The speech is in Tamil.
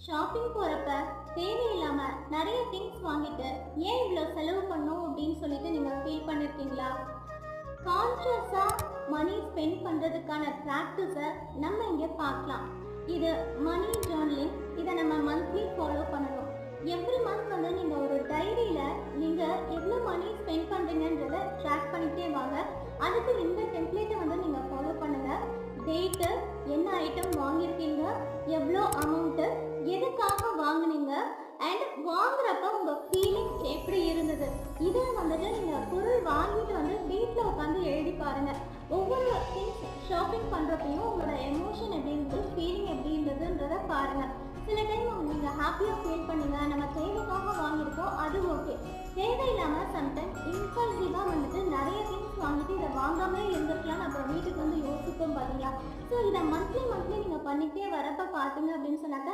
ஷாப்பிங் போறப்ப தேவையில்லாம நிறைய திங்ஸ் வாங்கிட்டு ஏன் இவ்வளோ செலவு பண்ணோம் அப்படின்னு சொல்லிட்டு நீங்க ஃபீல் பண்ணிருக்கீங்களா? கான்ஷியஸா மணி ஸ்பெண்ட் பண்றதுக்கான ப்ராக்டிஸை நம்ம இங்க பார்க்கலாம். இது மணி ஜர்னலிங். இதை நம்ம மந்த்லி ஃபாலோ பண்ணணும். எவ்ரி மந்த் வந்து நீங்க ஒரு டைரியில நீங்க எவ்வளோ மணி ஸ்பெண்ட் பண்றீங்கன்றத ட்ராக் பண்ணிட்டே வாங்க. அதுக்கு இந்த டெம்ப்ளேட்டை வந்து நீங்க ஃபாலோ பண்ணுங்க. டேட்டு, என்ன ஐட்டம் வாங்கியிருக்கீங்க, எவ்வளோ அமௌண்ட்டு, எதுக்காக வாங்குனீங்க, அண்ட் வாங்குறப்ப உங்க ஃபீலிங்ஸ் எப்படி இருந்தது, இதை வந்துட்டு நீங்க பொருள் வாங்கிட்டு வந்து வீட்டில் உட்காந்து எழுதி பாருங்க. ஒவ்வொரு திங்ஸ் ஷாப்பிங் பண்றப்பையும் உங்களோட எமோஷன் எப்படி இருந்தது, ஃபீலிங் எப்படி இருந்ததுன்றத பாருங்க. சில டைம் நீங்க ஹாப்பியா ஃபீல் பண்ணீங்க, நம்ம தேவைக்காக வாங்கியிருக்கோம், அது ஓகே. தேவையில்லாம சம்டைம் இம்பல்சிவா வந்துட்டு நிறைய திங்ஸ் வாங்கிட்டு இதை வாங்காமலே இருந்திருக்கலாம், அப்புறம் வீட்டுக்கு வந்து யோசிப்போம் பாத்தீங்களா? ஸோ இதை மந்த்லி நீங்க பண்ணிட்டே வரப்ப பாத்தீங்க அப்படின்னு சொன்னாக்கா